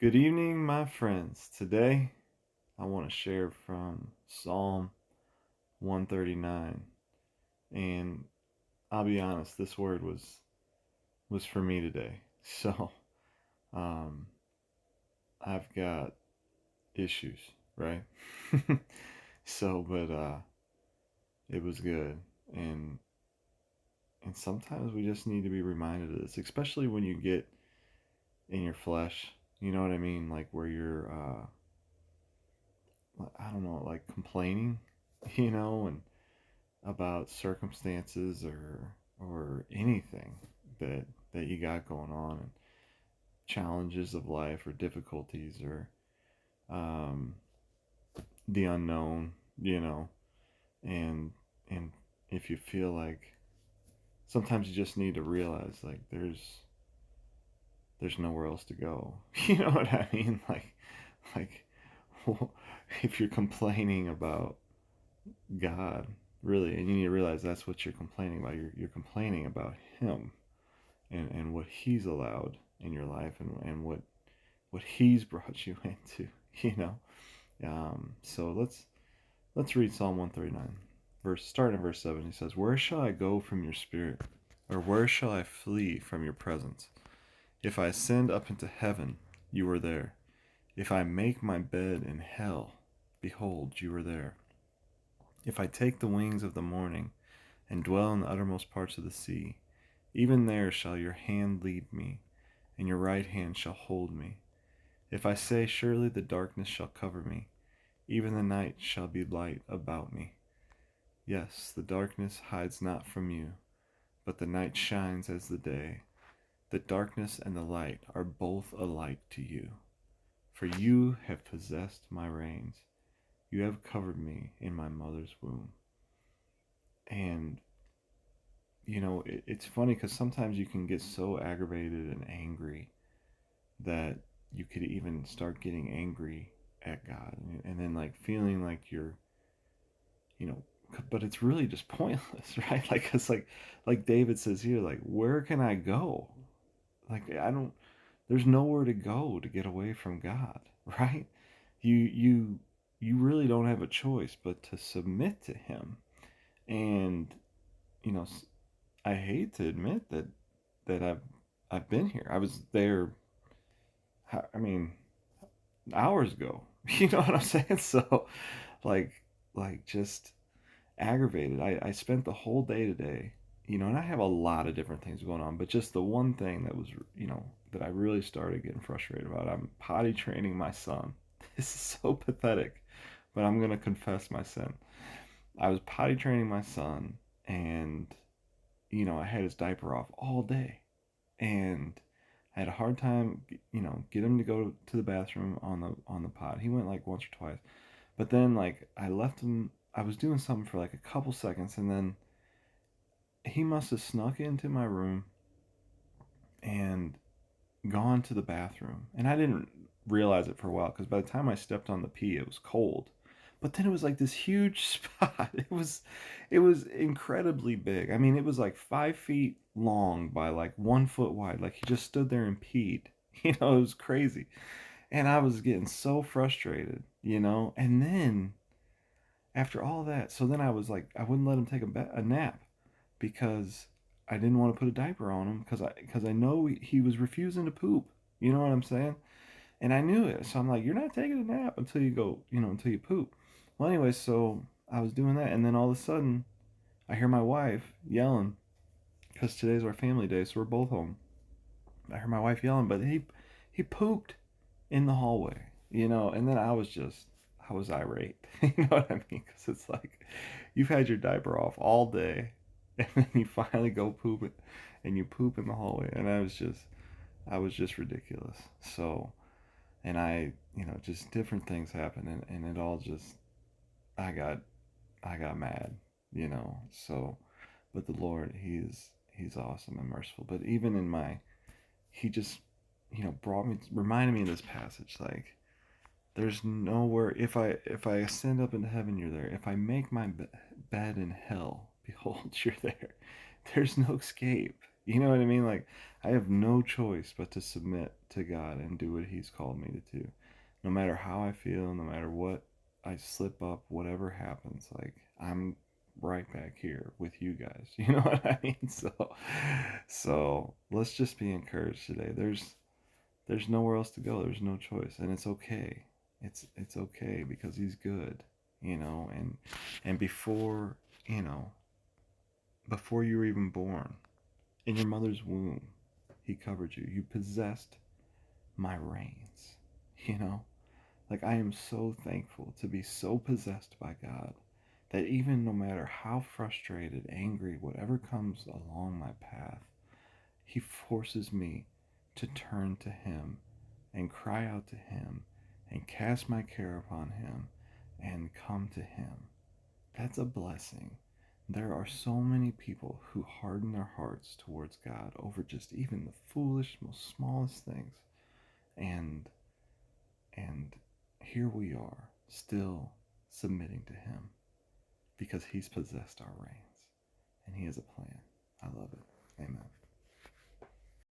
Good evening, my friends. Today, I want to share from Psalm 139, and I'll be honest, this word was for me today. So, um, I've got issues, right? But it was good, and and sometimes we just need to be reminded of this, especially when you get in your flesh. You know what I mean? Like where you're, I don't know, like complaining, and about circumstances or anything that that you got going on, and challenges of life or difficulties or um, the unknown, you know, and and if you feel like sometimes you just need to realize like there's nowhere else to go. You know what I mean? Like if you're complaining about God, really, and you need to realize that's what you're complaining about. You're complaining about Him and what He's allowed in your life, and what He's brought you into. You know. So let's read Psalm 139, starting in verse 7. He says, "Where shall I go from your spirit, or where shall I flee from your presence? If I ascend up into heaven, you are there. If I make my bed in hell, behold, you are there. If I take the wings of the morning and dwell in the uttermost parts of the sea, even there shall your hand lead me, and your right hand shall hold me. If I say, surely the darkness shall cover me, even the night shall be light about me. Yes, the darkness hides not from you, but the night shines as the day. The darkness and the light are both alike to you. For you have possessed my reins. You have covered me in my mother's womb." And, it's funny because sometimes you can get so aggravated and angry that you could even start getting angry at God, and then like feeling like you know, but it's really just pointless, right? Like it's like David says here, like where can I go? Like I don't. There's nowhere to go to get away from God, right? You you really don't have a choice but to submit to Him. And you know, I hate to admit that I've been here. I was there. I mean, hours ago. You know what I'm saying? So, like, just aggravated. I spent the whole day today, and I have a lot of different things going on, but just the one thing that was, that I really started getting frustrated about. I'm potty training my son. This is so pathetic, but I'm gonna confess my sin. I was potty training my son, and I had his diaper off all day, and I had a hard time, get him to go to the bathroom on the pot. He went like once or twice, but then like I left him. I was doing something for like a couple seconds, and then he must have snuck into my room and gone to the bathroom. And I didn't realize it for a while because by the time I stepped on the pee, it was cold. But then it was like this huge spot. It was incredibly big. I mean, it was like 5 feet long by like 1 foot wide. Like he just stood there and peed. It was crazy. And I was getting so frustrated, And then after all that, so then I was like, I wouldn't let him take a nap because I didn't want to put a diaper on him because I know he was refusing to poop. You know what I'm saying? And I knew it. So I'm like, you're not taking a nap until you go, until you poop. Well, anyway, so I was doing that, and then all of a sudden, I hear my wife yelling because today's our family day, so we're both home. I hear my wife yelling, but he pooped in the hallway, and then I was irate. You know what I mean? Because it's like you've had your diaper off all day, and then you finally go poop it, and you poop in the hallway, and I was just ridiculous. So, and just different things happen, and it all just I got I got mad, So, but the Lord, He's awesome and merciful. But even in my, He just reminded me of this passage, like there's nowhere. If I ascend up into heaven, you're there. If I make my bed in hell, behold, you're there. There's no escape. You know what I mean? Like I have no choice but to submit to God and do what He's called me to do. No matter how I feel, no matter what I slip up, whatever happens, like I'm right back here with you guys. You know what I mean? So let's just be encouraged today. There's nowhere else to go. There's no choice, and it's okay. It's okay because He's good, and you know, before you were even born, in your mother's womb, He covered you. You possessed my reins. You know, like I am so thankful to be so possessed by God that even no matter how frustrated, angry, whatever comes along my path, He forces me to turn to Him and cry out to Him and cast my care upon Him and come to Him. That's a blessing. There are so many people who harden their hearts towards God over just even the foolish, most smallest things. And and here we are, still submitting to Him because He's possessed our reins and He has a plan. I love it. Amen.